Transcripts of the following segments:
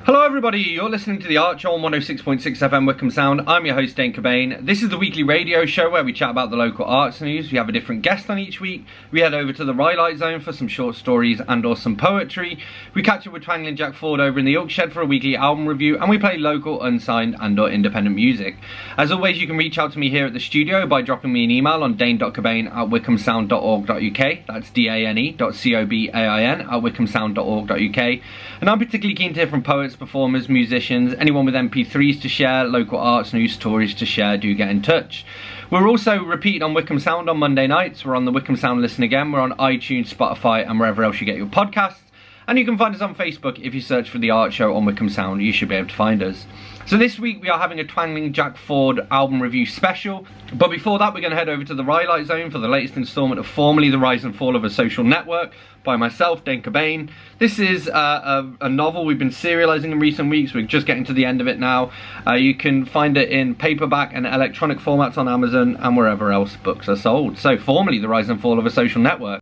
Hello everybody, you're listening to The Archer on 106.6 FM Wickham Sound. I'm your host Dane Cobain. This is the weekly radio show where we chat about the local arts news. We have a different guest on each week. We head over to the Rhylight Zone for some short stories and or some poetry. We catch up with Twangling Jack Ford over in the Oak Shed for a weekly album review, and we play local, unsigned and or independent music. As always, you can reach out to me here at the studio by dropping me an email on dane.cobain@wickhamsound.org.uk. That's dane.cobain@wickhamsound.org.uk. And I'm particularly keen to hear from poets, performers, musicians, anyone with MP3s to share, local arts news stories to share. Do get in touch. We're also repeating on Wickham Sound on Monday nights. We're on the Wickham Sound Listen Again. We're on iTunes, Spotify and wherever else you get your podcasts. And you can find us on Facebook. If you search for The Art Show on Wickham Sound, you should be able to find us. So this week we are having a Twangling Jack Ford album review special. But before that, we're going to head over to the Rhylight Zone for the latest instalment of Formerly the Rise and Fall of a Social Network by myself, Dane Cobain. This is a novel we've been serialising in recent weeks. We're just getting to the end of it now. You can find it in paperback and electronic formats on Amazon and wherever else books are sold. So, Formerly the Rise and Fall of a Social Network.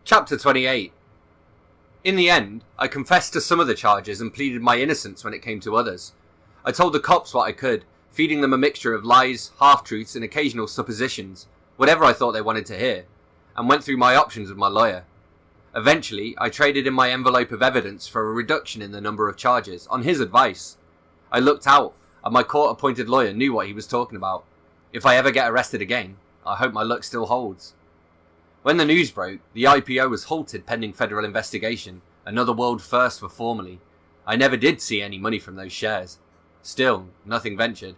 Chapter 28. In the end, I confessed to some of the charges and pleaded my innocence when it came to others. I told the cops what I could, feeding them a mixture of lies, half-truths and occasional suppositions, whatever I thought they wanted to hear, and went through my options with my lawyer. Eventually, I traded in my envelope of evidence for a reduction in the number of charges, on his advice. I looked out, and my court-appointed lawyer knew what he was talking about. If I ever get arrested again, I hope my luck still holds. When the news broke, the IPO was halted pending federal investigation, another world first for Formerly. I never did see any money from those shares. Still, nothing ventured.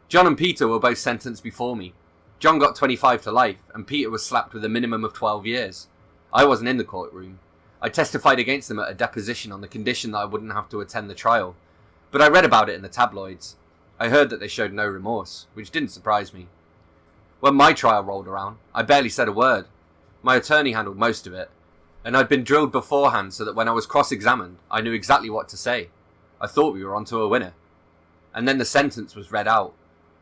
John and Peter were both sentenced before me. John got 25 to life, and Peter was slapped with a minimum of 12 years. I wasn't in the courtroom. I testified against them at a deposition on the condition that I wouldn't have to attend the trial. But I read about it in the tabloids. I heard that they showed no remorse, which didn't surprise me. When my trial rolled around, I barely said a word. My attorney handled most of it, and I'd been drilled beforehand so that when I was cross-examined, I knew exactly what to say. I thought we were onto a winner. And then the sentence was read out.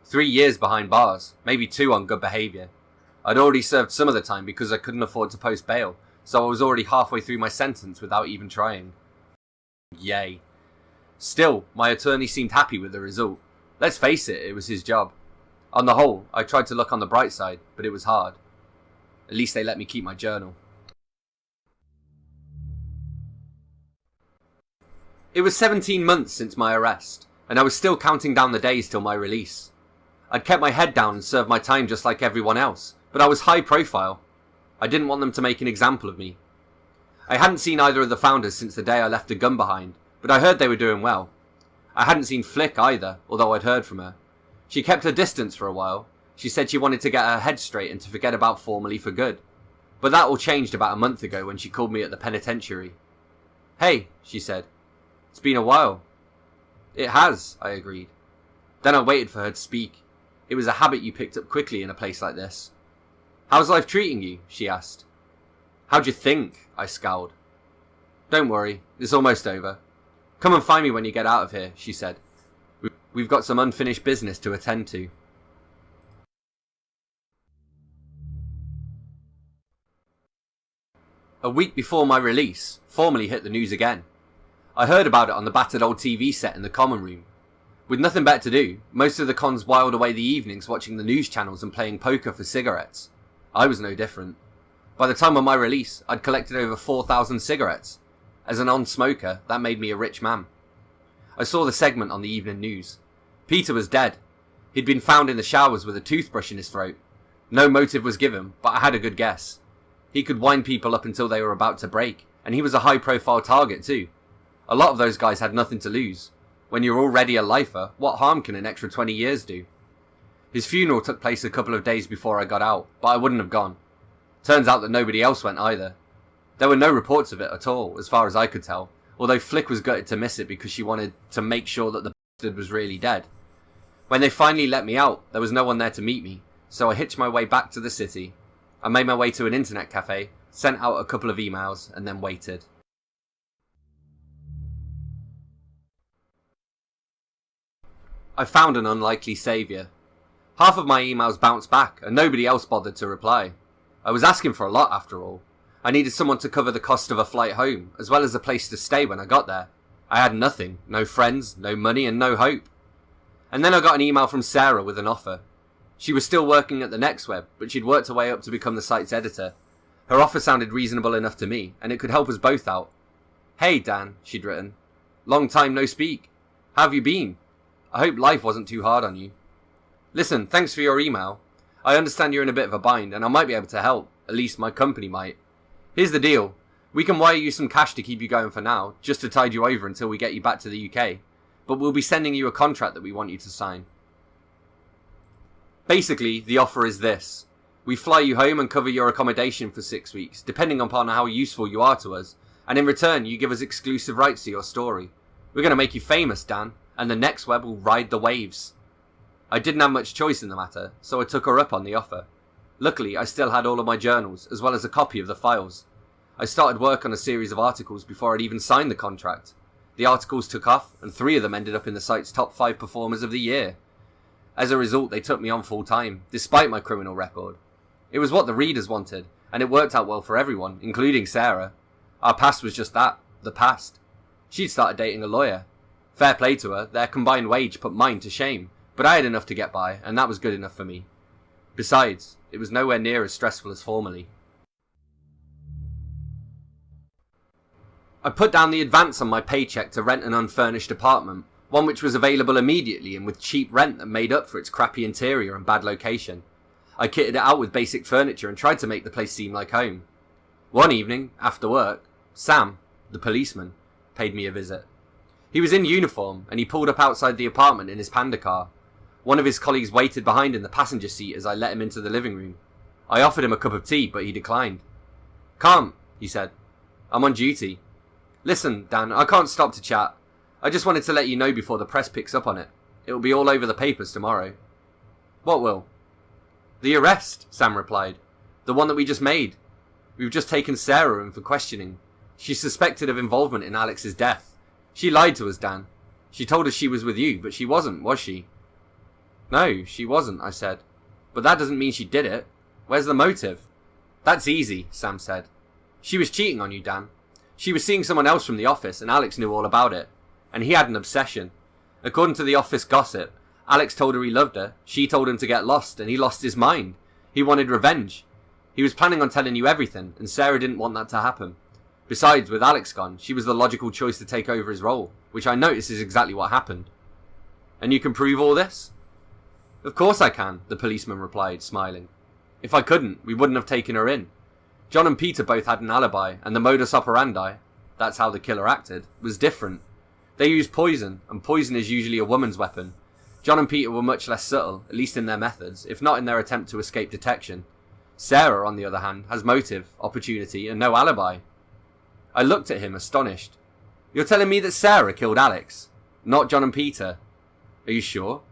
3 years behind bars, maybe 2 on good behaviour. I'd already served some of the time because I couldn't afford to post bail, so I was already halfway through my sentence without even trying. Yay. Still, my attorney seemed happy with the result. Let's face it, it was his job. On the whole, I tried to look on the bright side, but it was hard. At least they let me keep my journal. It was 17 months since my arrest, and I was still counting down the days till my release. I'd kept my head down and served my time just like everyone else, but I was high profile. I didn't want them to make an example of me. I hadn't seen either of the founders since the day I left a gun behind, but I heard they were doing well. I hadn't seen Flick either, although I'd heard from her. She kept her distance for a while. She said she wanted to get her head straight and to forget about Formerly for good. But that all changed about a month ago when she called me at the penitentiary. "Hey," she said. "It's been a while." "It has," I agreed. Then I waited for her to speak. It was a habit you picked up quickly in a place like this. "How's life treating you?" she asked. "How'd you think?" I scowled. "Don't worry, it's almost over. Come and find me when you get out of here," she said. "We've got some unfinished business to attend to." A week before my release, Formerly hit the news again. I heard about it on the battered old TV set in the common room. With nothing better to do, most of the cons whiled away the evenings watching the news channels and playing poker for cigarettes. I was no different. By the time of my release, I'd collected over 4,000 cigarettes. As a non-smoker, that made me a rich man. I saw the segment on the evening news. Peter was dead. He'd been found in the showers with a toothbrush in his throat. No motive was given, but I had a good guess. He could wind people up until they were about to break, and he was a high-profile target too. A lot of those guys had nothing to lose. When you're already a lifer, what harm can an extra 20 years do? His funeral took place a couple of days before I got out, but I wouldn't have gone. Turns out that nobody else went either. There were no reports of it at all, as far as I could tell, although Flick was gutted to miss it because she wanted to make sure that the bastard was really dead. When they finally let me out, there was no one there to meet me, so I hitched my way back to the city. I made my way to an internet cafe, sent out a couple of emails, and then waited. I found an unlikely saviour. Half of my emails bounced back, and nobody else bothered to reply. I was asking for a lot after all. I needed someone to cover the cost of a flight home, as well as a place to stay when I got there. I had nothing, no friends, no money, and no hope. And then I got an email from Sarah with an offer. She was still working at the Next Web, but she'd worked her way up to become the site's editor. Her offer sounded reasonable enough to me, and it could help us both out. "Hey, Dan," she'd written. "Long time no speak. How have you been? I hope life wasn't too hard on you. Listen, thanks for your email. I understand you're in a bit of a bind, and I might be able to help. At least my company might. Here's the deal. We can wire you some cash to keep you going for now, just to tide you over until we get you back to the UK. But we'll be sending you a contract that we want you to sign." Basically, the offer is this. We fly you home and cover your accommodation for 6 weeks, depending upon how useful you are to us, and in return you give us exclusive rights to your story. We're going to make you famous, Dan, and the Next Web will ride the waves. I didn't have much choice in the matter, so I took her up on the offer. Luckily, I still had all of my journals, as well as a copy of the files. I started work on a series of articles before I'd even signed the contract. The articles took off, and 3 of them ended up in the site's top 5 performers of the year. As a result, they took me on full time, despite my criminal record. It was what the readers wanted, and it worked out well for everyone, including Sarah. Our past was just that, the past. She'd started dating a lawyer. Fair play to her, their combined wage put mine to shame, but I had enough to get by, and that was good enough for me. Besides, it was nowhere near as stressful as formerly. I put down the advance on my paycheck to rent an unfurnished apartment, one which was available immediately and with cheap rent that made up for its crappy interior and bad location. I kitted it out with basic furniture and tried to make the place seem like home. One evening, after work, Sam, the policeman, paid me a visit. He was in uniform, and he pulled up outside the apartment in his Panda car. One of his colleagues waited behind in the passenger seat as I let him into the living room. I offered him a cup of tea, but he declined. "Can't," he said. "I'm on duty." "Listen, Dan, I can't stop to chat. I just wanted to let you know before the press picks up on it. It'll be all over the papers tomorrow." "What will?" "The arrest," Sam replied. "The one that we just made. We've just taken Sarah in for questioning. She's suspected of involvement in Alex's death. She lied to us, Dan. She told us she was with you, but she wasn't, was she?" "No, she wasn't," I said. "But that doesn't mean she did it. Where's the motive?" "That's easy," Sam said. "She was cheating on you, Dan. She was seeing someone else from the office, and Alex knew all about it. And he had an obsession. According to the office gossip, Alex told her he loved her, she told him to get lost, and he lost his mind. He wanted revenge. He was planning on telling you everything, and Sarah didn't want that to happen. Besides, with Alex gone, she was the logical choice to take over his role, which I notice is exactly what happened." "And you can prove all this?" "Of course I can," the policeman replied, smiling. "If I couldn't, we wouldn't have taken her in. John and Peter both had an alibi, and the modus operandi, that's how the killer acted, was different. They used poison, and poison is usually a woman's weapon. John and Peter were much less subtle, at least in their methods, if not in their attempt to escape detection. Sarah, on the other hand, has motive, opportunity, and no alibi." I looked at him, astonished. "You're telling me that Sarah killed Alex, not John and Peter? Are you sure?"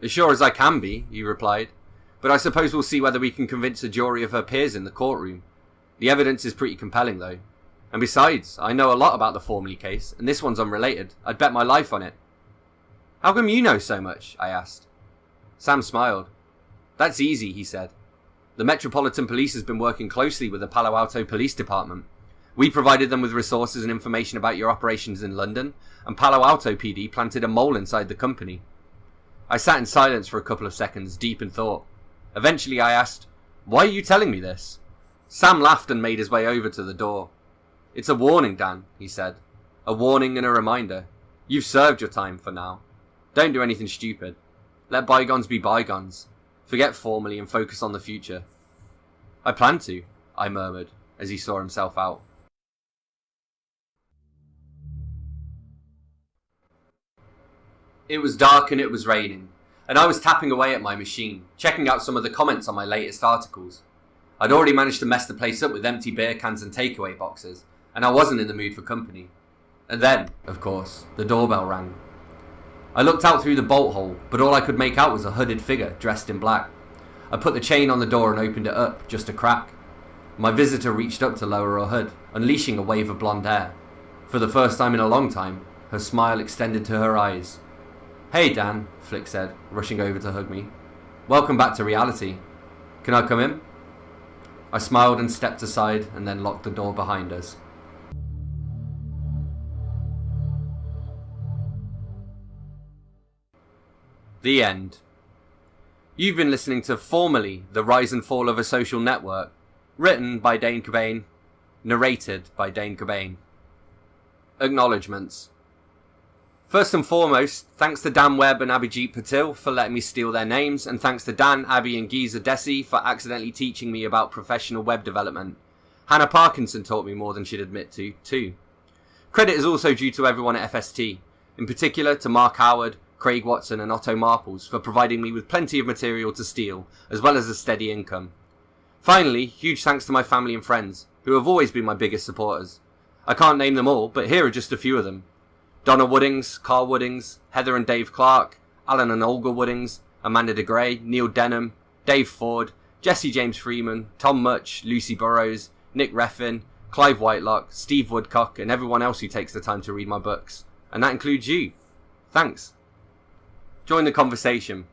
"As sure as I can be," he replied. "But I suppose we'll see whether we can convince a jury of her peers in the courtroom. The evidence is pretty compelling, though. And besides, I know a lot about the Formley case, and this one's unrelated. I'd bet my life on it." "How come you know so much?" I asked. Sam smiled. "That's easy," he said. "The Metropolitan Police has been working closely with the Palo Alto Police Department. We provided them with resources and information about your operations in London, and Palo Alto PD planted a mole inside the company." I sat in silence for a couple of seconds, deep in thought. Eventually I asked, "Why are you telling me this?" Sam laughed and made his way over to the door. "It's a warning, Dan," he said. "A warning and a reminder. You've served your time for now. Don't do anything stupid. Let bygones be bygones. Forget Formally and focus on the future." "I plan to," I murmured, as he saw himself out. It was dark and it was raining, and I was tapping away at my machine, checking out some of the comments on my latest articles. I'd already managed to mess the place up with empty beer cans and takeaway boxes, and I wasn't in the mood for company. And then, of course, the doorbell rang. I looked out through the bolt hole, but all I could make out was a hooded figure dressed in black. I put the chain on the door and opened it up, just a crack. My visitor reached up to lower her hood, unleashing a wave of blonde hair. For the first time in a long time, her smile extended to her eyes. "Hey, Dan," Flick said, rushing over to hug me. "Welcome back to reality. Can I come in?" I smiled and stepped aside and then locked the door behind us. The end. You've been listening to formerly The Rise and Fall of a Social Network, written by Dane Cobain, narrated by Dane Cobain. Acknowledgements. First and foremost, thanks to Dan Webb and Abhijit Patil for letting me steal their names, and thanks to Dan, Abby and Giza Desi for accidentally teaching me about professional web development. Hannah Parkinson taught me more than she'd admit to, too. Credit is also due to everyone at FST, in particular to Mark Howard, Craig Watson and Otto Marples for providing me with plenty of material to steal, as well as a steady income. Finally, huge thanks to my family and friends, who have always been my biggest supporters. I can't name them all, but here are just a few of them. Donna Woodings, Carl Woodings, Heather and Dave Clark, Alan and Olga Woodings, Amanda DeGray, Neil Denham, Dave Ford, Jesse James Freeman, Tom Much, Lucy Burrows, Nick Reffin, Clive Whitelock, Steve Woodcock, and everyone else who takes the time to read my books. And that includes you. Thanks. Join the conversation.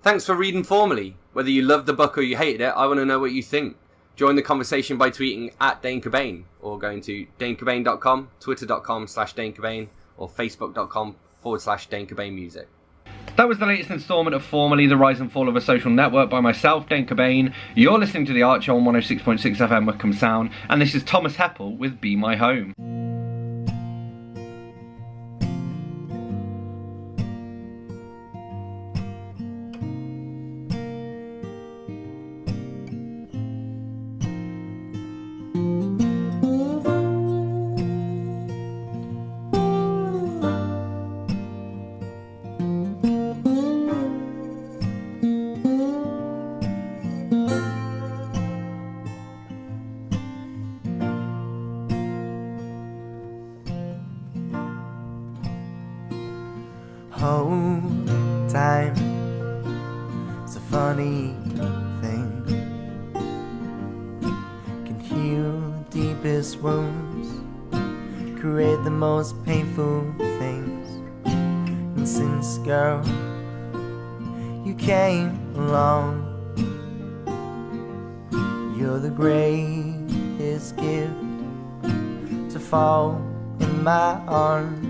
Thanks for reading Formally. Whether you loved the book or you hated it, I want to know what you think. Join the conversation by tweeting at Dane Cobain, or going to danecobain.com, twitter.com/Dane Cobain, or facebook.com/Dane Cobain Music. That was the latest instalment of Formally, The Rise and Fall of a Social Network by myself, Dane Cobain. You're listening to The Archer on 106.6 FM Wycombe Sound, and this is Thomas Heppel with Be My Home. Whole time, it's a funny thing, can heal the deepest wounds, create the most painful things. And since, girl, you came along, you're the greatest gift to fall in my arms.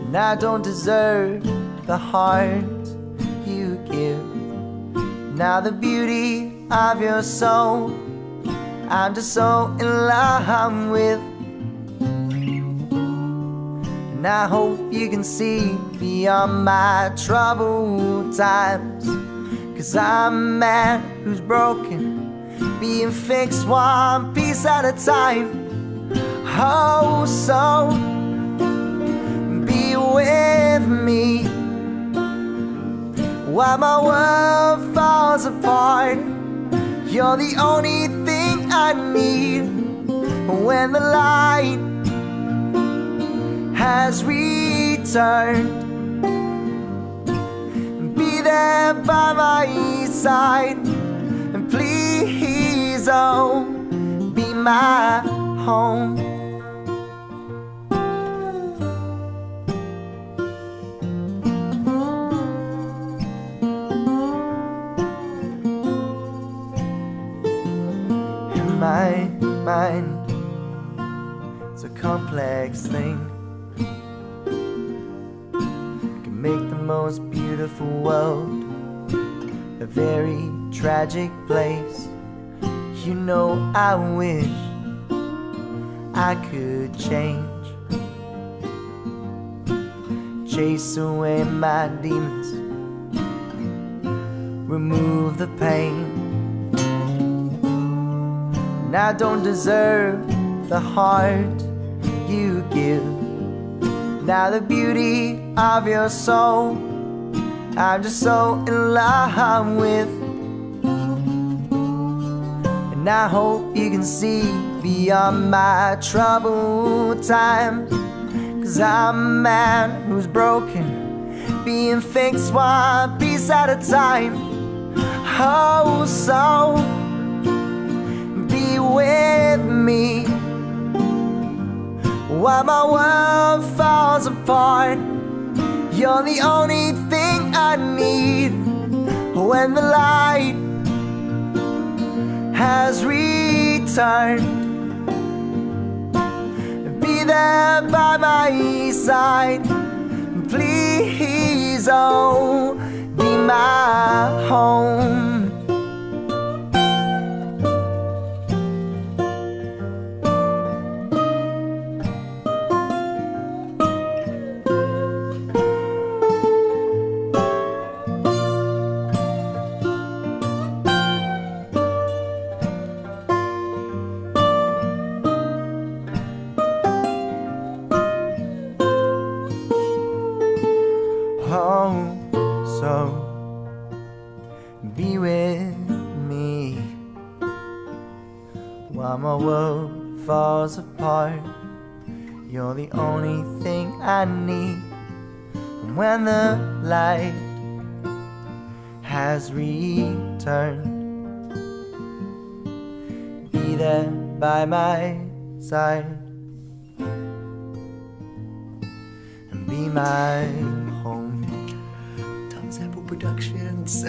And I don't deserve the heart you give. Now the beauty of your soul, I'm just so in love with. And I hope you can see beyond my troubled times, 'cause I'm a man who's broken, being fixed one piece at a time. Oh, so with me while my world falls apart. You're the only thing I need when the light has returned. Be there by my side, and please, oh, be my home. My mind, it's a complex thing, can make the most beautiful world a very tragic place. You know, I wish I could change, chase away my demons, remove the pain. And I don't deserve the heart you give. Now the beauty of your soul, I'm just so in love with. And I hope you can see beyond my troubled times, 'cause I'm a man who's broken, being fixed one piece at a time. Oh, so be with me while my world falls apart. You're the only thing I need when the light has returned. Be there by my side, please, oh, be my home. So be with me while my world falls apart. You're the only thing I need. And when the light has returned, be there by my side and be my home. Sample Productions.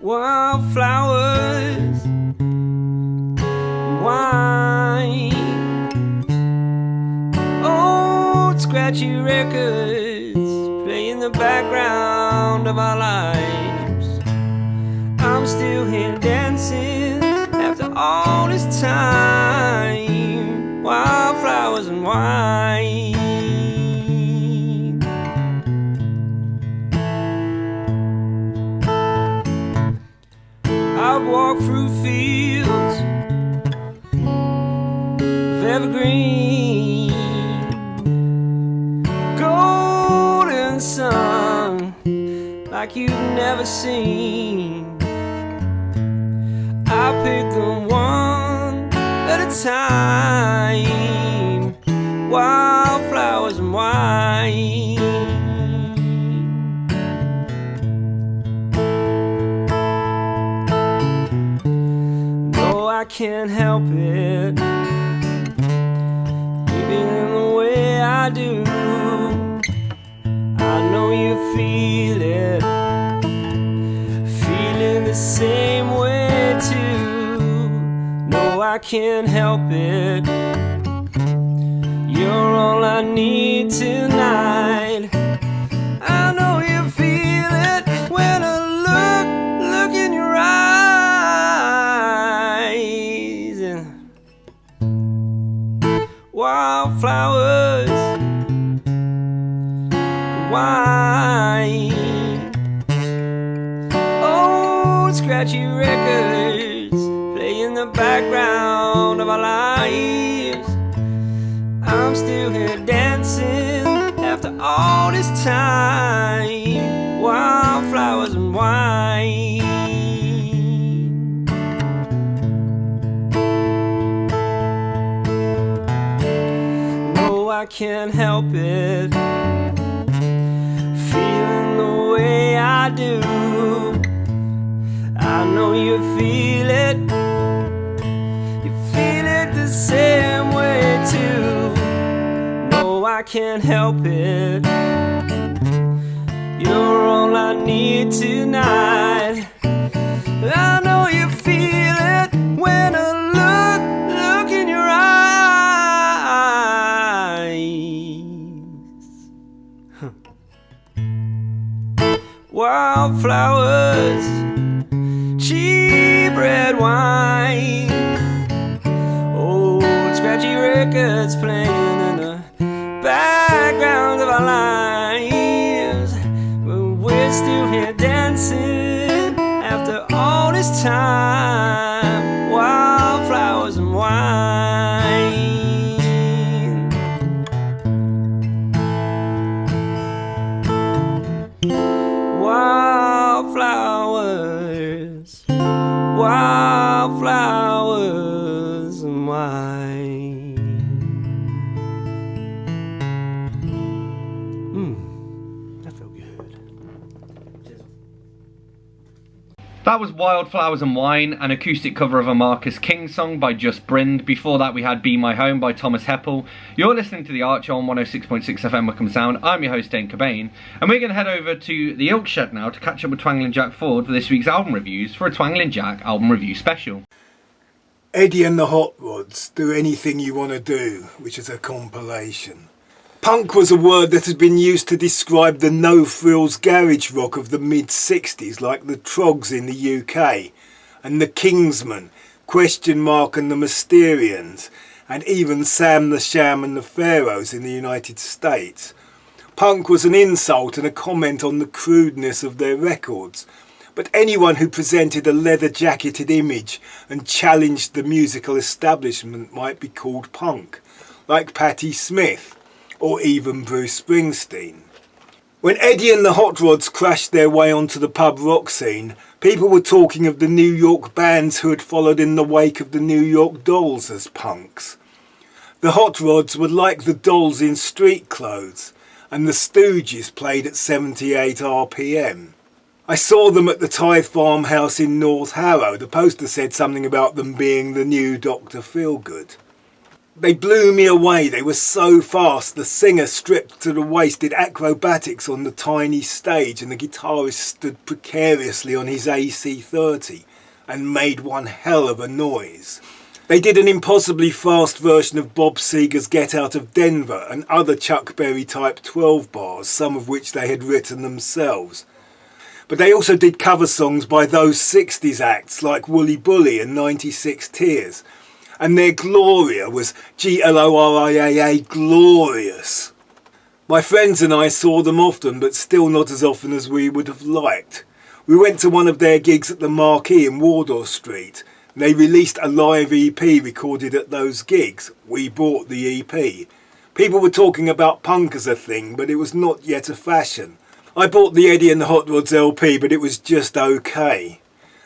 Wildflowers, wine, old scratchy records play in the background of our lives. I'm still here dancing after all this time. Wildflowers and wine. I've walked through fields of evergreen, golden sun like you've never seen. I pick them one at a time, wildflowers and wine. I can't help it, even the way I do. I know you feel it, feeling the same way too. No, I can't help it, you're all I need tonight. I know you feel it when I look in your eyes. Wildflowers, wine, old scratchy records play in the background of our lives. I'm still here dancing after all this time. Wildflowers and wine. I can't help it, feeling the way I do. I know you feel it the same way too. No, I can't help it, you're all I need tonight. I know you feel it when I look in your eyes. Wildflowers, cheap red wine, old scratchy records playing in the background of our lives. But we're still here dancing after all this time. Wildflowers and wine. away. That felt good. That was Wildflowers and Wine, an acoustic cover of a Marcus King song by Just Brind. Before that we had Be My Home by Thomas Heppel. You're listening to The Archer on 106.6 FM Wickham Sound. I'm your host Dane Cobain, and we're going to head over to the Ilk Shed now to catch up with Twangling Jack Ford for this week's album reviews for a Twangling Jack album review special. Eddie and the Hot Rods, Do Anything You Want to Do, which is a compilation. Punk was a word that had been used to describe the no-frills garage rock of the mid-60s, like the Trogs in the UK, and the Kingsmen, Question Mark and the Mysterians, and even Sam the Sham and the Pharaohs in the United States. Punk was an insult and a comment on the crudeness of their records, but anyone who presented a leather-jacketed image and challenged the musical establishment might be called punk, like Patti Smith, or even Bruce Springsteen. When Eddie and the Hot Rods crashed their way onto the pub rock scene, people were talking of the New York bands who had followed in the wake of the New York Dolls as punks. The Hot Rods were like the Dolls in street clothes, and the Stooges played at 78 RPM. I saw them at the Tithe Farmhouse in North Harrow. The poster said something about them being the new Dr. Feelgood. They blew me away. They were so fast. The singer, stripped to the waist, did acrobatics on the tiny stage, and the guitarist stood precariously on his AC-30 and made one hell of a noise. They did an impossibly fast version of Bob Seger's Get Out of Denver and other Chuck Berry type 12 bars, some of which they had written themselves. But they also did cover songs by those 60s acts like Woolly Bully and 96 Tears. And their Gloria was Gloria, glorious. My friends and I saw them often, but still not as often as we would have liked. We went to one of their gigs at the Marquee in Wardour Street. And they released a live EP recorded at those gigs. We bought the EP. People were talking about punk as a thing, but it was not yet a fashion. I bought the Eddie and the Hot Rods LP, but it was just okay.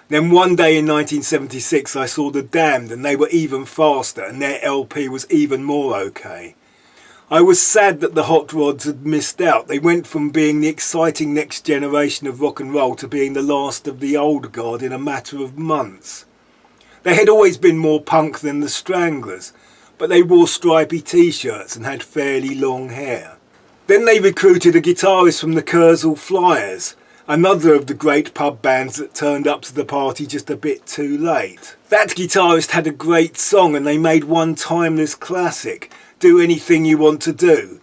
Then one day in 1976 I saw The Damned, and they were even faster, and their LP was even more okay. I was sad that the Hot Rods had missed out. They went from being the exciting next generation of rock and roll to being the last of the old guard in a matter of months. They had always been more punk than the Stranglers, but they wore stripy t-shirts and had fairly long hair. Then they recruited a guitarist from the Kurzel Flyers, another of the great pub bands that turned up to the party just a bit too late. That guitarist had a great song, and they made one timeless classic, Do Anything You Want to Do.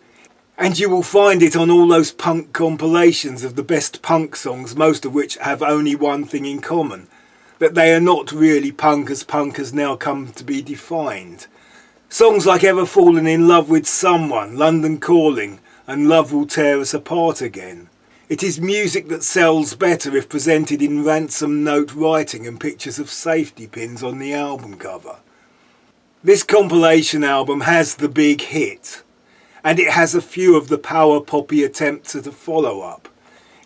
And you will find it on all those punk compilations of the best punk songs, most of which have only one thing in common, that they are not really punk as now come to be defined. Songs like Ever Fallen in Love with Someone, London Calling, and Love Will Tear Us Apart Again. It is music that sells better if presented in ransom note writing and pictures of safety pins on the album cover. This compilation album has the big hit, and it has a few of the power poppy attempts at a follow-up.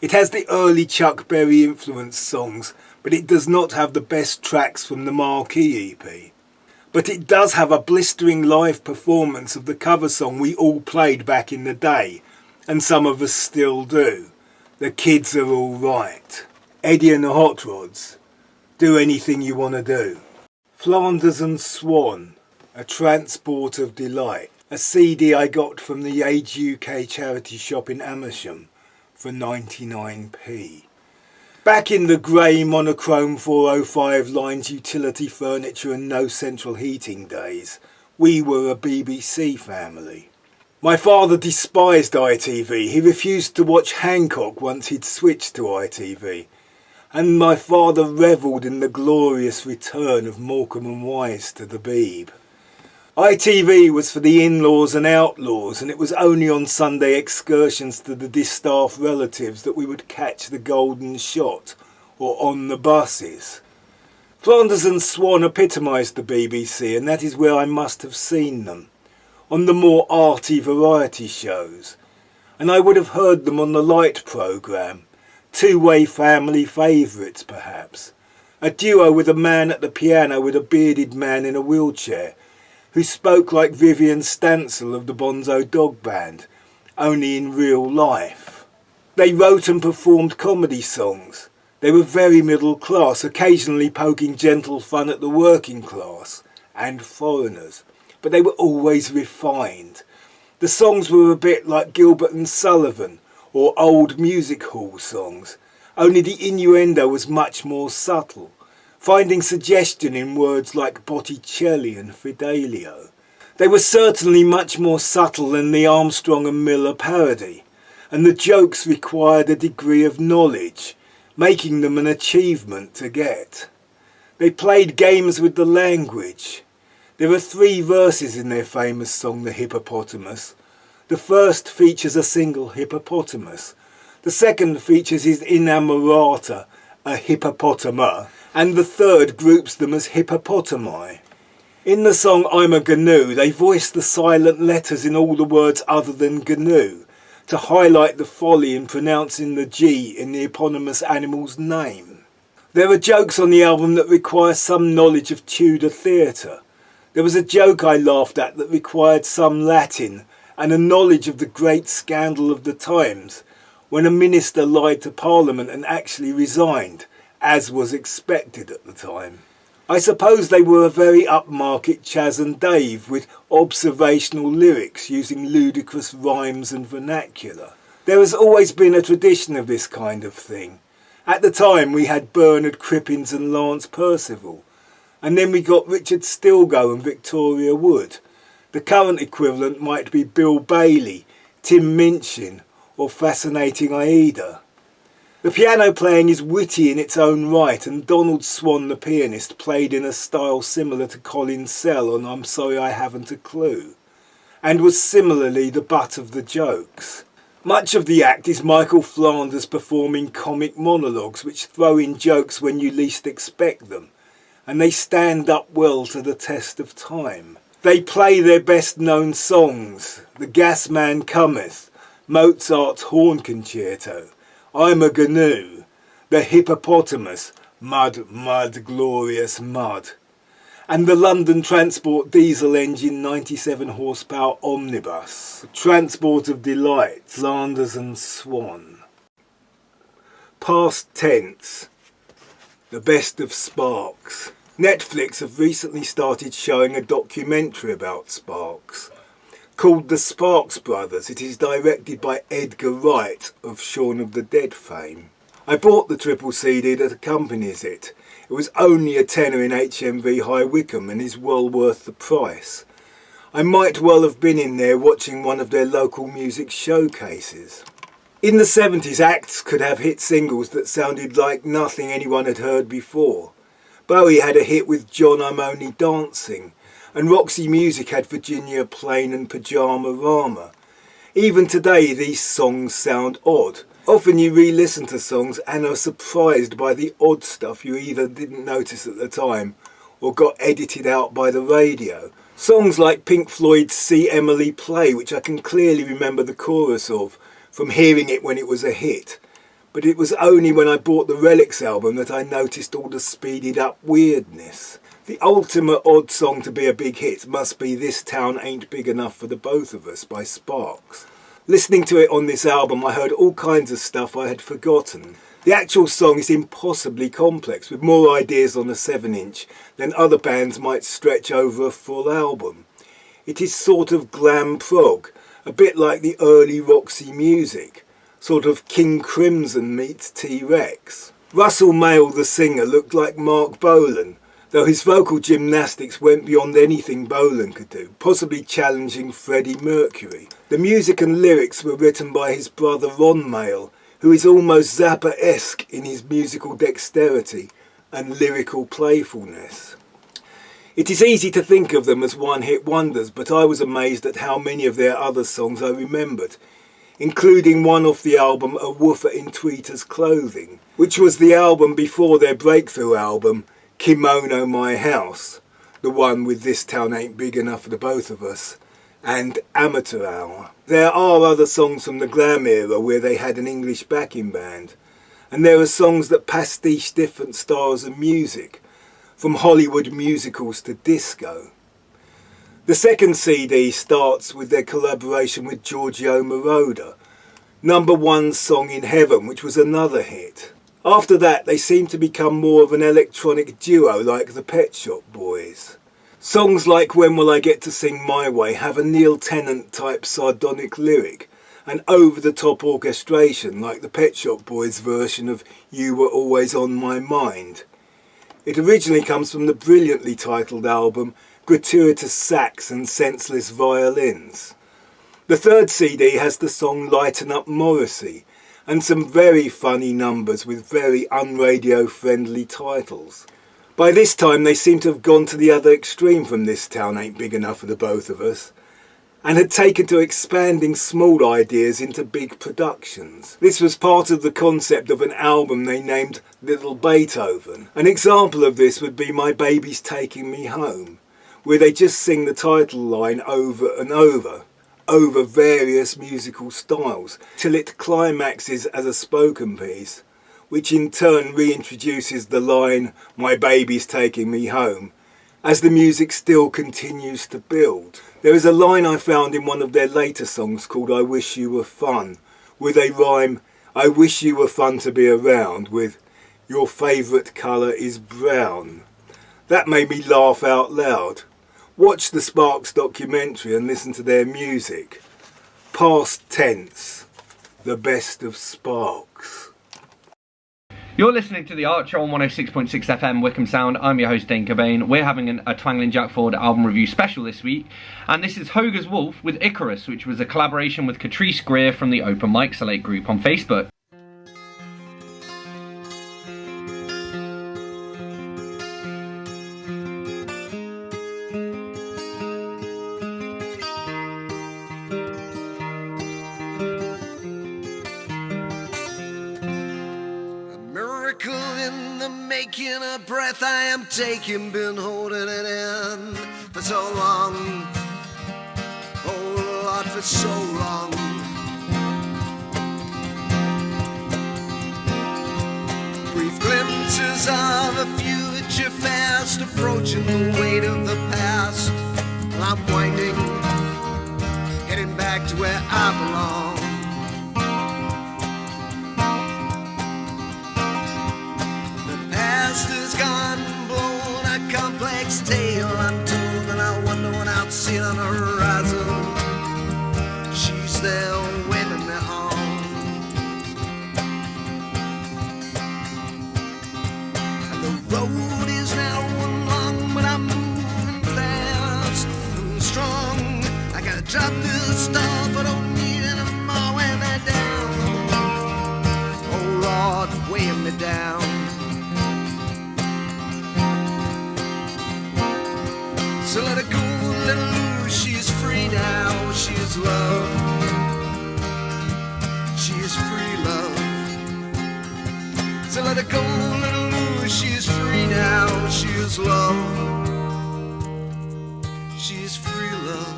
It has the early Chuck Berry influenced songs, but it does not have the best tracks from the Marquee EP. But it does have a blistering live performance of the cover song we all played back in the day, and some of us still do. The Kids Are All Right. Eddie and the Hot Rods, Do Anything You Want to Do. Flanders and Swan, A Transport of Delight. A CD I got from the Age UK charity shop in Amersham for 99p. Back in the grey monochrome 405 lines utility furniture and no central heating days, we were a BBC family. My father despised ITV. He refused to watch Hancock once he'd switched to ITV. And my father revelled in the glorious return of Morecambe and Wise to the Beeb. ITV was for the in-laws and outlaws, and it was only on Sunday excursions to the distaff relatives that we would catch the golden shot, or on the buses. Flanders and Swan epitomised the BBC, and that is where I must have seen them, on the more arty variety shows, and I would have heard them on the Light programme, two-way family favourites perhaps, a duo with a man at the piano with a bearded man in a wheelchair, who spoke like Vivian Stansel of the Bonzo Dog Band, only in real life. They wrote and performed comedy songs. They were very middle class, occasionally poking gentle fun at the working class and foreigners, but they were always refined. The songs were a bit like Gilbert and Sullivan or old music hall songs, only the innuendo was much more subtle, finding suggestion in words like Botticelli and Fidelio. They were certainly much more subtle than the Armstrong and Miller parody, and the jokes required a degree of knowledge, making them an achievement to get. They played games with the language. There are 3 verses in their famous song The Hippopotamus. The first features a single hippopotamus. The second features his inamorata, a hippopotama, and the third groups them as hippopotami. In the song I'm a Gnu, they voice the silent letters in all the words other than Gnu, to highlight the folly in pronouncing the G in the eponymous animal's name. There are jokes on the album that require some knowledge of Tudor theatre. There was a joke I laughed at that required some Latin and a knowledge of the great scandal of the times, when a minister lied to Parliament and actually resigned, as was expected at the time. I suppose they were a very upmarket Chas and Dave with observational lyrics using ludicrous rhymes and vernacular. There has always been a tradition of this kind of thing. At the time we had Bernard Crippins and Lance Percival, and then we got Richard Stilgoe and Victoria Wood. The current equivalent might be Bill Bailey, Tim Minchin, or Fascinating Aida. The piano playing is witty in its own right, and Donald Swan, the pianist, played in a style similar to Colin Sell on I'm Sorry I Haven't a Clue, and was similarly the butt of the jokes. Much of the act is Michael Flanders performing comic monologues which throw in jokes when you least expect them, and they stand up well to the test of time. They play their best known songs, The Gas Man Cometh, Mozart's Horn Concerto, I'm a Gnu, The Hippopotamus, Mud, Mud, Glorious Mud, and the London Transport diesel engine 97 horsepower omnibus, Transport of Delight, Flanders and Swan. Past tense, the best of Sparks. Netflix have recently started showing a documentary about Sparks. Called The Sparks Brothers, it is directed by Edgar Wright of Shaun of the Dead fame. I bought the triple CD that accompanies it. It was only a tenner in HMV High Wycombe and is well worth the price. I might well have been in there watching one of their local music showcases. In the 70s, acts could have hit singles that sounded like nothing anyone had heard before. Bowie had a hit with John I'm Only Dancing, and Roxy Music had Virginia Plain and Pyjama Rama. Even today these songs sound odd. Often you re-listen to songs and are surprised by the odd stuff you either didn't notice at the time or got edited out by the radio. Songs like Pink Floyd's See Emily Play, which I can clearly remember the chorus of from hearing it when it was a hit. But it was only when I bought the Relics album that I noticed all the speeded up weirdness. The ultimate odd song to be a big hit must be This Town Ain't Big Enough for the Both of Us by Sparks. Listening to it on this album, I heard all kinds of stuff I had forgotten. The actual song is impossibly complex, with more ideas on a 7-inch than other bands might stretch over a full album. It is sort of glam prog, a bit like the early Roxy Music, sort of King Crimson meets T-Rex. Russell Mael, the singer, looked like Mark Bolan, though his vocal gymnastics went beyond anything Bolan could do, possibly challenging Freddie Mercury. The music and lyrics were written by his brother Ron Mael, who is almost Zappa-esque in his musical dexterity and lyrical playfulness. It is easy to think of them as one-hit wonders, but I was amazed at how many of their other songs I remembered, including one off the album A Woofer in Tweeter's Clothing, which was the album before their breakthrough album Kimono My House, the one with This Town Ain't Big Enough for the Both of Us, and Amateur Hour. There are other songs from the glam era where they had an English backing band, and there are songs that pastiche different styles of music, from Hollywood musicals to disco. The second CD starts with their collaboration with Giorgio Moroder, number one song in Heaven, which was another hit. After that, they seemed to become more of an electronic duo like the Pet Shop Boys. Songs like When Will I Get to Sing My Way have a Neil Tennant type sardonic lyric and over-the-top orchestration like the Pet Shop Boys version of You Were Always on My Mind. It originally comes from the brilliantly titled album Gratuitous Sax and Senseless Violins. The third CD has the song Lighten Up Morrissey and some very funny numbers with very unradio-friendly titles. By this time they seem to have gone to the other extreme from This Town Ain't Big Enough for the Both of Us and had taken to expanding small ideas into big productions. This was part of the concept of an album they named Little Beethoven. An example of this would be My Baby's Taking Me Home, where they just sing the title line over and over various musical styles, till it climaxes as a spoken piece, which in turn reintroduces the line, My Baby's Taking Me Home, as the music still continues to build. There is a line I found in one of their later songs called I Wish You Were Fun, where they rhyme, I wish you were fun to be around, with Your favourite colour is brown. That made me laugh out loud. Watch the Sparks documentary and listen to their music. Past tense, the best of Sparks. You're listening to The Archer on 106.6 FM Wickham Sound. I'm your host Dane Cobain. We're having a Twangling Jack Ford album review special this week, and this is Hogar's Wolf with Icarus, which was a collaboration with Catrice Greer from the Open Mic Select group on Facebook. Making a breath I am taking, been holding it in for so long, oh Lord, for so long. Brief glimpses of a future fast approaching the weight of the past. I'm winding, heading back to where I belong. Has gone, blown a complex tale untold, and I wonder when I'll see it on the horizon. She's there waving me on. And the road is narrow and long, but I'm moving fast, moving strong. I gotta drop this stuff, I don't need any more, weigh me down. Oh Lord, weigh me down. So let her go, let her loose, she's free now, she is love. She is free love. So let her go, let her loose, she is free now, she is love. She is free love.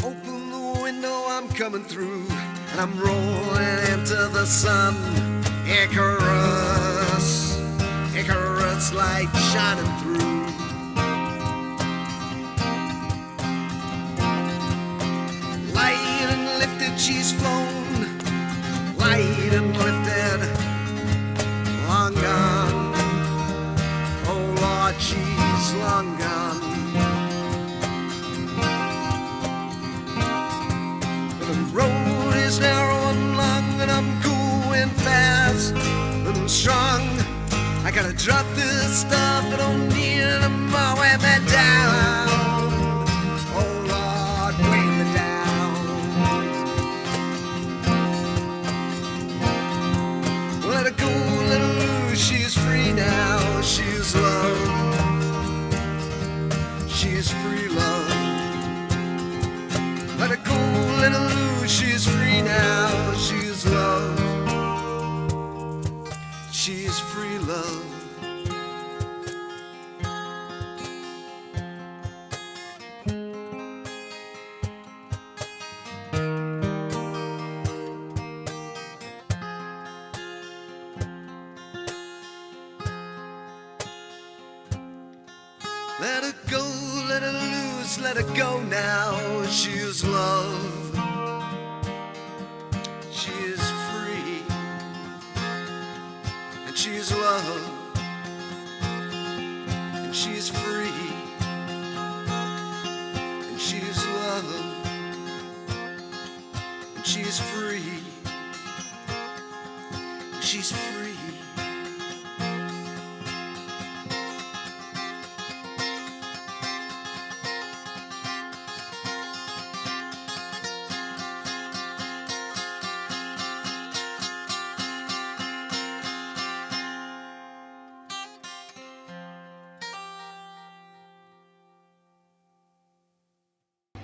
Open the window, I'm coming through, and I'm rolling into the sun. Icarus, Icarus light shining through. Light and lifted, she's flown. Light and lifted, long gone. Oh Lord, she's long gone. The road is narrow and long, and I'm going fast and strong. I gotta drop this stuff, I don't need it anymore. Weigh me down, oh Lord, weigh me down. Let her go, let her loose, she's free now, she's love. She's free love. Let her go, let her loose, she's free now, she's love. She's free love. Let her go, let her loose, let her go now. She is love. She is free. And she is love. And she is free. And she is love. And she is free. She's free.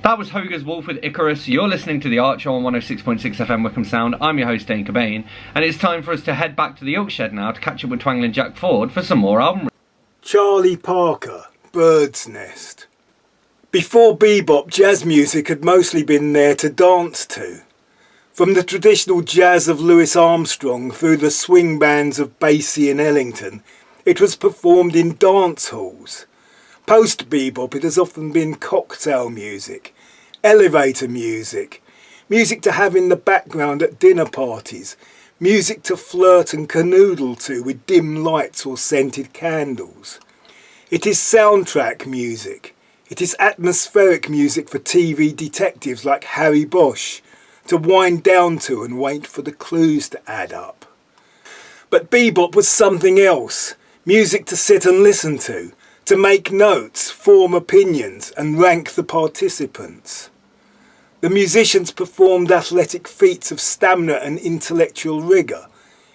That was Hogar's Wolf with Icarus. You're listening to The Archer on 106.6 FM Wickham Sound. I'm your host, Dane Cobain, and it's time for us to head back to the Oak Shed now to catch up with Twangling Jack Ford for some more album. Charlie Parker, Bird's Nest. Before bebop, jazz music had mostly been there to dance to. From the traditional jazz of Louis Armstrong through the swing bands of Basie and Ellington, it was performed in dance halls. Post-bebop, it has often been cocktail music, elevator music, music to have in the background at dinner parties, music to flirt and canoodle to with dim lights or scented candles. It is soundtrack music. It is atmospheric music for TV detectives like Harry Bosch to wind down to and wait for the clues to add up. But bebop was something else, music to sit and listen to make notes, form opinions and rank the participants. The musicians performed athletic feats of stamina and intellectual rigour.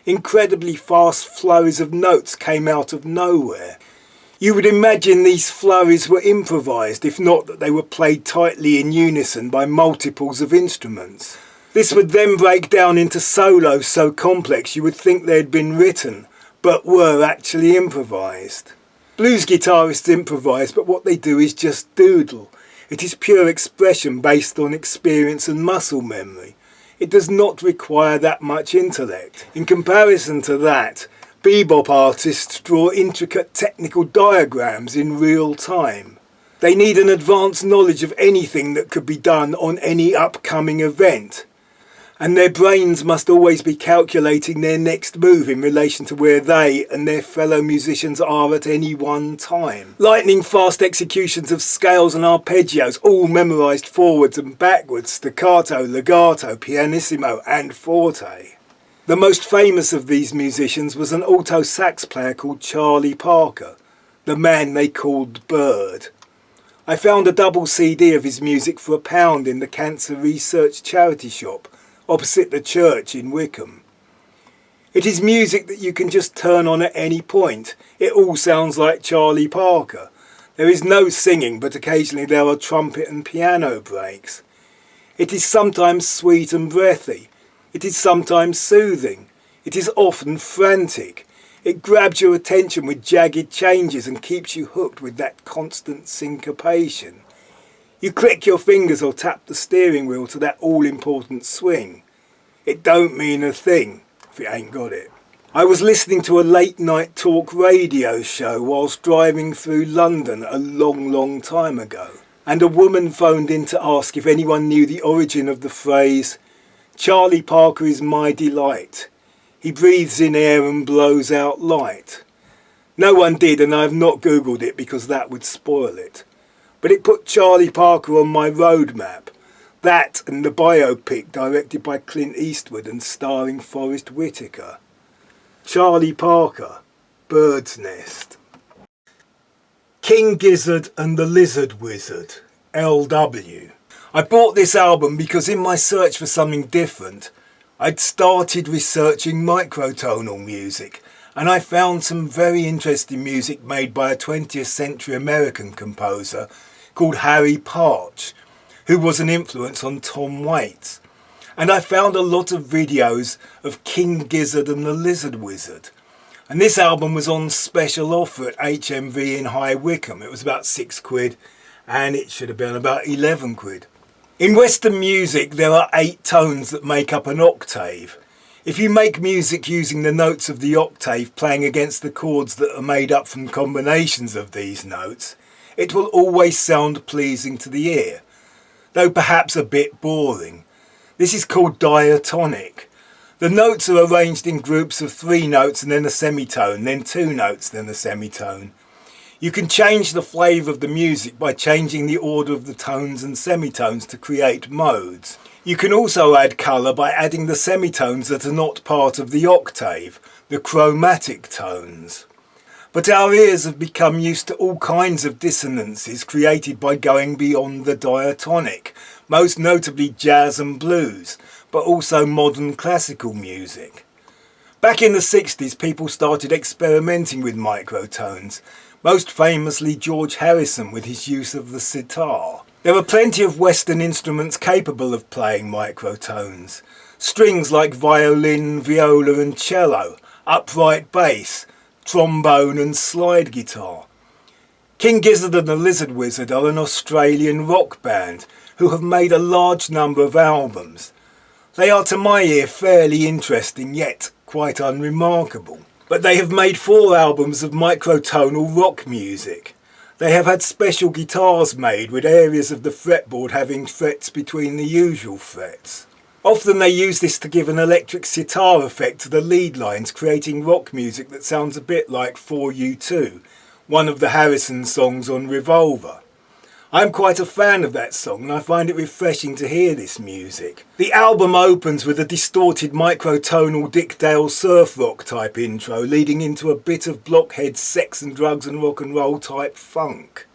Incredibly fast flurries of notes came out of nowhere. You would imagine these flurries were improvised, if not that they were played tightly in unison by multiples of instruments. This would then break down into solos so complex you would think they had been written, but were actually improvised. Blues guitarists improvise, but what they do is just doodle. It is pure expression based on experience and muscle memory. It does not require that much intellect. In comparison to that, bebop artists draw intricate technical diagrams in real time. They need an advanced knowledge of anything that could be done on any upcoming event. And their brains must always be calculating their next move in relation to where they and their fellow musicians are at any one time. Lightning fast executions of scales and arpeggios, all memorised forwards and backwards, staccato, legato, pianissimo and forte. The most famous of these musicians was an alto sax player called Charlie Parker, the man they called Bird. I found a double CD of his music for £1 in the Cancer Research charity shop opposite the church in Wickham. It is music that you can just turn on at any point. It all sounds like Charlie Parker. There is no singing, but occasionally there are trumpet and piano breaks. It is sometimes sweet and breathy. It is sometimes soothing. It is often frantic. It grabs your attention with jagged changes and keeps you hooked with that constant syncopation. You click your fingers or tap the steering wheel to that all-important swing. It don't mean a thing if it ain't got it. I was listening to a late-night talk radio show whilst driving through London a long time ago, and a woman phoned in to ask if anyone knew the origin of the phrase, "Charlie Parker is my delight. He breathes in air and blows out light." No one did, and I have not Googled it because that would spoil it. But it put Charlie Parker on my roadmap. That and the biopic directed by Clint Eastwood and starring Forrest Whitaker. Charlie Parker, Bird's Nest. King Gizzard and the Lizard Wizard, LW. I bought this album because in my search for something different, I'd started researching microtonal music, and I found some very interesting music made by a 20th century American composer called Harry Partch, who was an influence on Tom Waits. And I found a lot of videos of King Gizzard and the Lizard Wizard. And this album was on special offer at HMV in High Wycombe. It was about £6 and it should have been about £11. In Western music there are 8 tones that make up an octave. If you make music using the notes of the octave playing against the chords that are made up from combinations of these notes, it will always sound pleasing to the ear, though perhaps a bit boring. This is called diatonic. The notes are arranged in groups of 3 notes and then a semitone, then 2 notes, then a semitone. You can change the flavour of the music by changing the order of the tones and semitones to create modes. You can also add colour by adding the semitones that are not part of the octave, the chromatic tones. But our ears have become used to all kinds of dissonances created by going beyond the diatonic, most notably jazz and blues, but also modern classical music. Back in the 60s, people started experimenting with microtones, most famously George Harrison with his use of the sitar. There are plenty of Western instruments capable of playing microtones. Strings like violin, viola and cello, upright bass, trombone and slide guitar. King Gizzard and the Lizard Wizard are an Australian rock band who have made a large number of albums. They are to my ear fairly interesting yet quite unremarkable. But they have made 4 albums of microtonal rock music. They have had special guitars made with areas of the fretboard having frets between the usual frets. Often they use this to give an electric sitar effect to the lead lines, creating rock music that sounds a bit like 4U2, one of the Harrison songs on Revolver. I'm quite a fan of that song and I find it refreshing to hear this music. The album opens with a distorted microtonal Dick Dale surf rock type intro leading into a bit of Blockhead's sex and drugs and rock and roll type funk.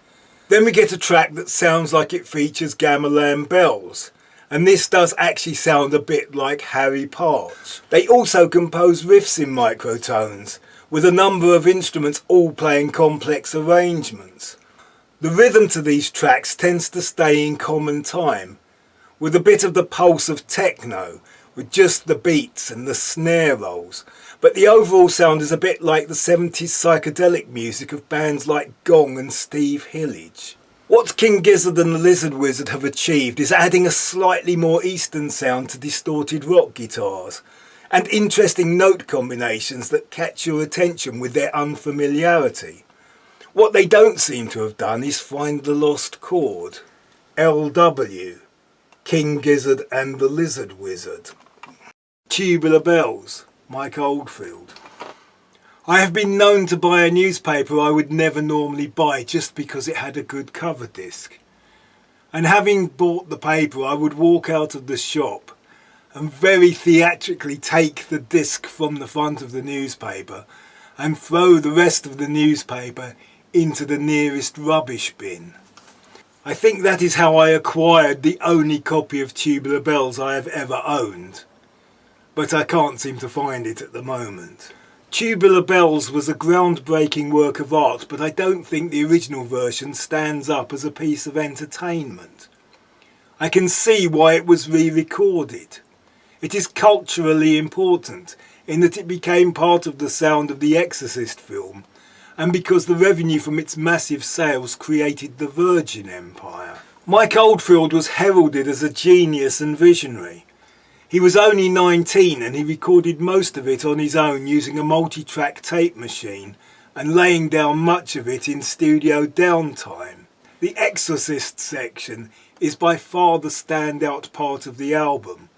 Then we get a track that sounds like it features gamelan bells, and this does actually sound a bit like Harry Parts. They also compose riffs in microtones, with a number of instruments all playing complex arrangements. The rhythm to these tracks tends to stay in common time, with a bit of the pulse of techno, with just the beats and the snare rolls, but the overall sound is a bit like the 70s psychedelic music of bands like Gong and Steve Hillage. What King Gizzard and the Lizard Wizard have achieved is adding a slightly more Eastern sound to distorted rock guitars, and interesting note combinations that catch your attention with their unfamiliarity. What they don't seem to have done is find the lost chord. LW, King Gizzard and the Lizard Wizard. Tubular Bells, Mike Oldfield. I have been known to buy a newspaper I would never normally buy just because it had a good cover disc. And having bought the paper, I would walk out of the shop and very theatrically take the disc from the front of the newspaper and throw the rest of the newspaper into the nearest rubbish bin. I think that is how I acquired the only copy of Tubular Bells I have ever owned, but I can't seem to find it at the moment. Tubular Bells was a groundbreaking work of art, but I don't think the original version stands up as a piece of entertainment. I can see why it was re-recorded. It is culturally important in that it became part of the sound of the Exorcist film, and because the revenue from its massive sales created the Virgin Empire. Mike Oldfield was heralded as a genius and visionary. He was only 19 and he recorded most of it on his own using a multi-track tape machine and laying down much of it in studio downtime. The Exorcist section is by far the standout part of the album.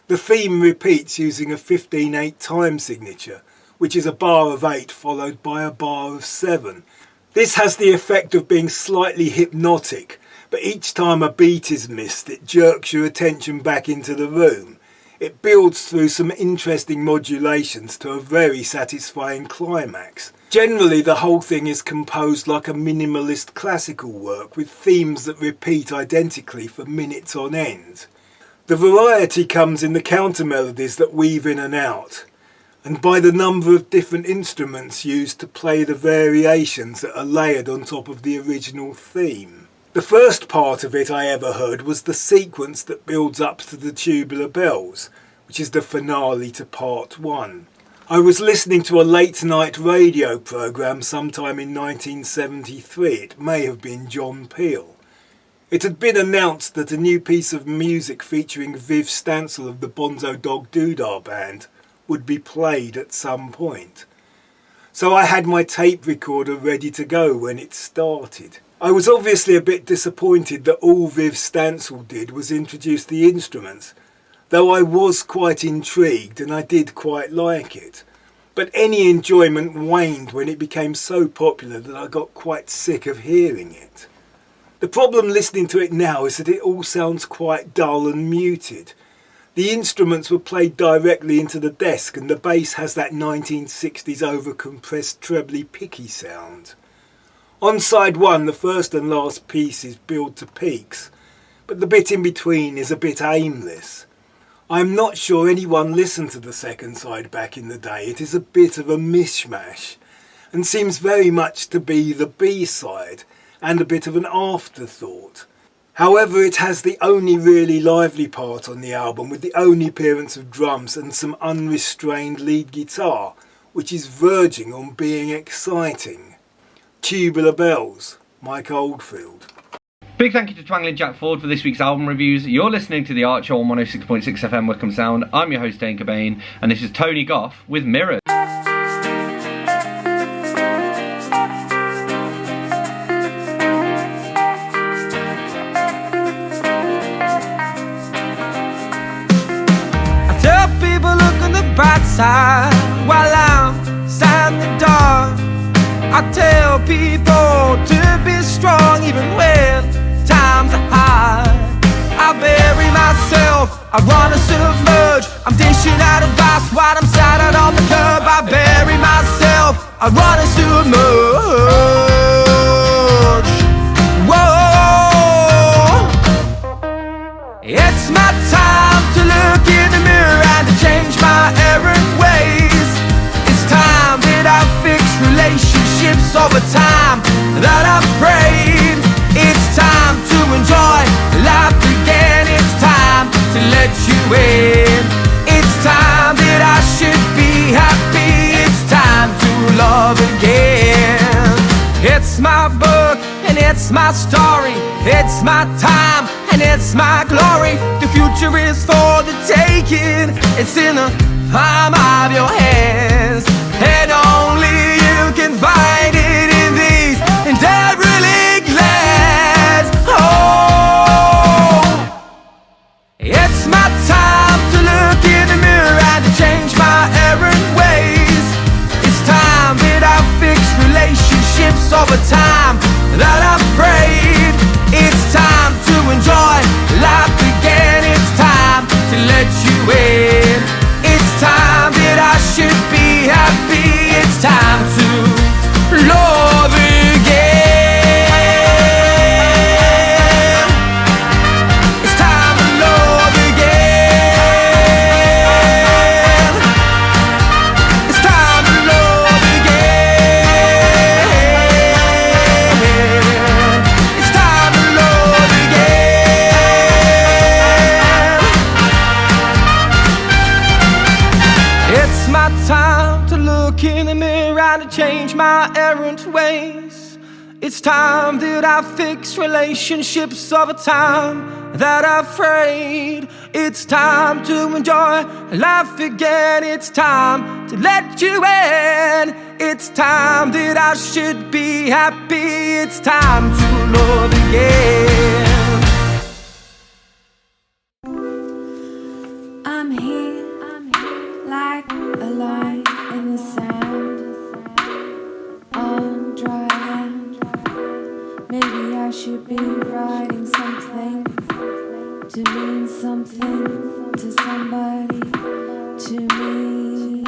The theme repeats using a 15/8 time signature, which is a bar of 8 followed by a bar of 7. This has the effect of being slightly hypnotic, but each time a beat is missed, it jerks your attention back into the room. It builds through some interesting modulations to a very satisfying climax. Generally, the whole thing is composed like a minimalist classical work, with themes that repeat identically for minutes on end. The variety comes in the counter melodies that weave in and out, and by the number of different instruments used to play the variations that are layered on top of the original theme. The first part of it I ever heard was the sequence that builds up to the Tubular Bells, which is the finale to part 1. I was listening to a late night radio programme sometime in 1973, it may have been John Peel. It had been announced that a new piece of music featuring Viv Stansel of the Bonzo Dog Doodah Band would be played at some point. so I had my tape recorder ready to go when it started. I was obviously a bit disappointed that all Viv Stansel did was introduce the instruments, though I was quite intrigued and I did quite like it. But any enjoyment waned when it became so popular that I got quite sick of hearing it. The problem listening to it now is that it all sounds quite dull and muted. The instruments were played directly into the desk and the bass has that 1960s overcompressed trebly picky sound. On side one, the first and last pieces build to peaks, but the bit in between is a bit aimless. I'm not sure anyone listened to the second side back in the day. It is a bit of a mishmash and seems very much to be the B-side and a bit of an afterthought. However, it has the only really lively part on the album, with the only appearance of drums and some unrestrained lead guitar, which is verging on being exciting. Tubular Bells, Mike Oldfield. Big thank you to Twangling Jack Ford for this week's album reviews. You're listening to The Archer on 106.6 FM Wickham Sound. I'm your host Dane Cobain, and this is Tony Goff with Mirrors. I tell people look on the bright side while I'm inside the dark. I tell people to be strong even when times are hard. I bury myself, I wanna submerge. I'm dishing out advice while I'm sat out on the curb. I bury myself, I wanna submerge. Whoa, it's my time to look in the mirror and to change my errant ways. It's time that I fix relationships over time that I've prayed. It's time to enjoy life again. It's time to let you in. It's time that I should be happy. It's time to love again. It's my book and it's my story. It's my time and it's my glory. The future is for the taking. It's in the palm of your hands, and only you can find it in these derelict lands. Oh, it's my time to look in the mirror and to change my errant ways. It's time that I fix relationships over time that I've prayed. It's time to enjoy life again. It's time to let you in. It's time that I should be happy. It's time to love again. It's time to love again. It's time to love again. It's time to love again. It's my time to look in the mirror and to change my errant ways. It's time that I fix relationships over time that I've frayed. It's time to enjoy life again. It's time to let you in. It's time that I should be happy. It's time to love again. I'm here, like a line in the sand, on dry land. Maybe I should be writing something to mean something to somebody, to me.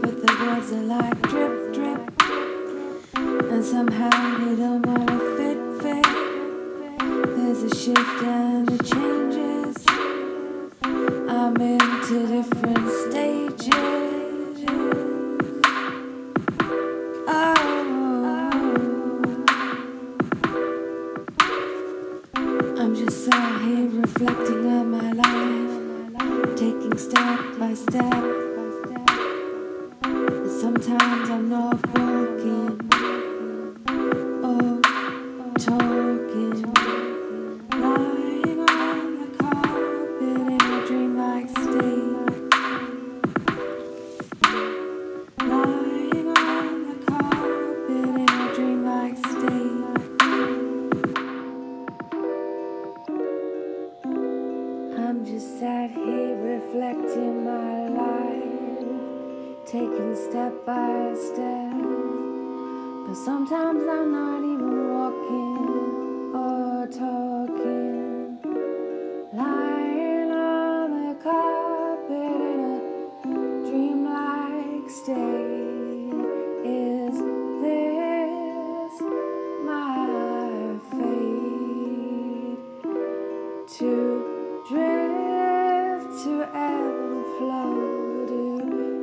But the words are like drip, drip, and somehow they don't wanna fit. There's a shift and it changes. I'm into different stages. Oh, I'm just sat here reflecting on my life, taking step by step. And sometimes I'm not walking or talking, lying on the carpet in a dreamlike state. Lying on the by step. But sometimes I'm not even walking or talking. Lying on the carpet in a dreamlike state. Is this my fate? To drift, to ebb and flow, to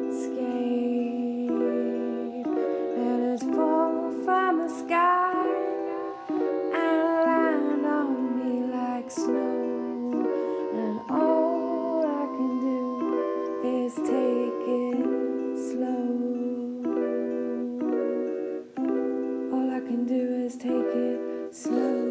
escape. Let us fall from the sky and land on me like snow. And all I can do is take it slow. All I can do is take it slow.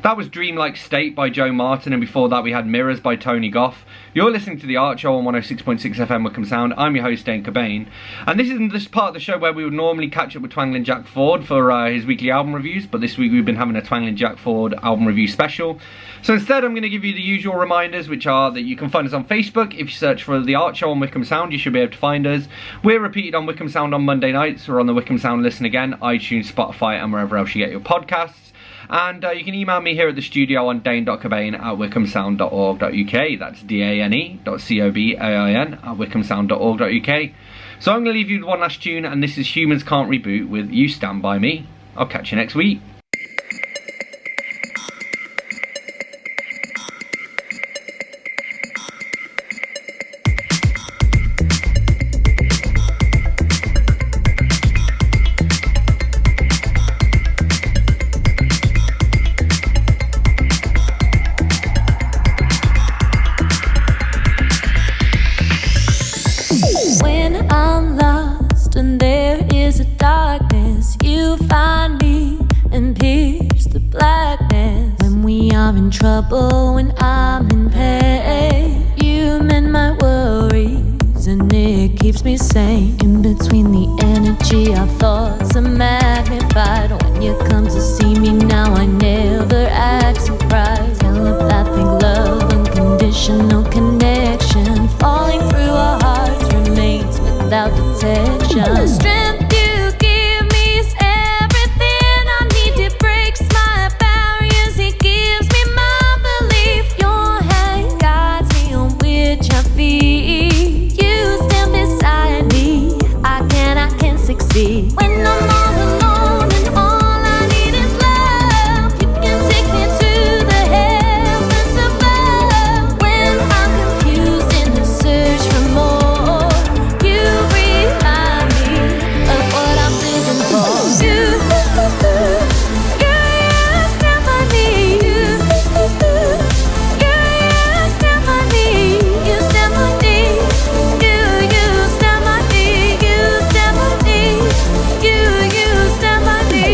That was Dreamlike State by Joe Martin, and before that we had Mirrors by Tony Goff. You're listening to The Art Show on 106.6 FM Wickham Sound. I'm your host, Dane Cobain, and this is this part of the show where we would normally catch up with Twangling Jack Ford for his weekly album reviews, but this week we've been having a Twangling Jack Ford album review special. So instead I'm going to give you the usual reminders, which are that you can find us on Facebook. If you search for The Art Show on Wickham Sound, you should be able to find us. We're repeated on Wickham Sound on Monday nights. We're on the Wickham Sound Listen Again, iTunes, Spotify, and wherever else you get your podcasts. And you can email me here at the studio on dane.cobain@wickhamsound.org.uk. That's dane.cobain@wickhamsound.org.uk. So I'm going to leave you with one last tune, and this is Humans Can't Reboot with You Stand By Me. I'll catch you next week. When I'm lost and there is a darkness, you find me and pierce the blackness. When we are in trouble, when I'm in pain, you mend my worries and it keeps me sane. In between the energy, our thoughts are magnified. When you come to see me now, I never act surprised. Telepathic love, unconditional connection, falling through our hearts remains without detection. The strength you give me is everything I need. It breaks my barriers, it gives me my belief. Your hand guides me on which I feed. You stand beside me, I can succeed. When I'm all alone and all I need is love, you can take me to the heavens above. When I'm confused in the search for more, you remind me of what I'm living for. You stand by me. You stand by me. You stand by me. You stand by me. You stand by me. You stand by me.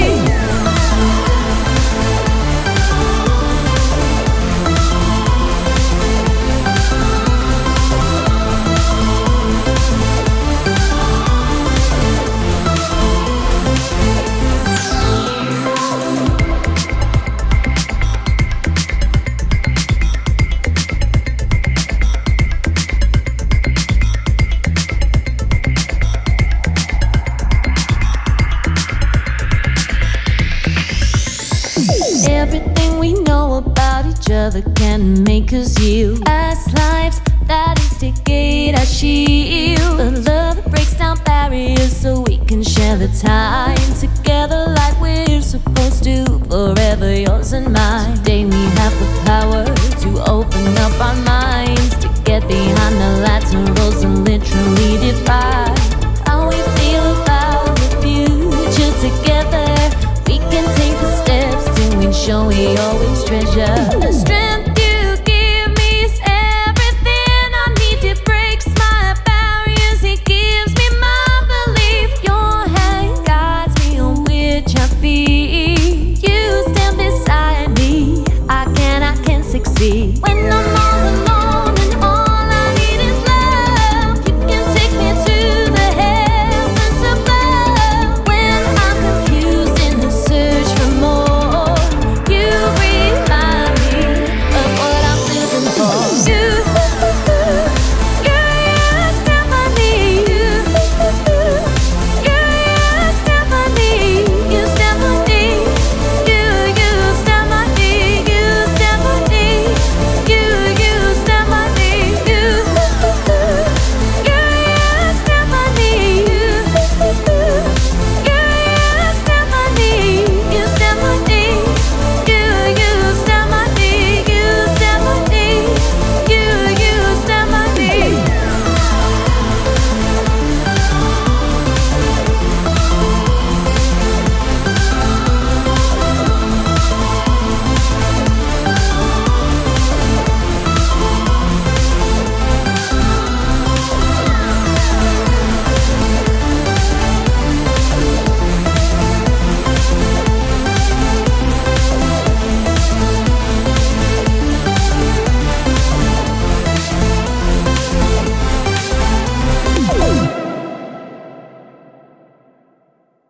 Everything we know about each other can make us heal. Past lives that instigate our shield. The love that breaks down barriers so we can share the time together like we're supposed to. Forever yours and mine. Today we have the power to open up our minds.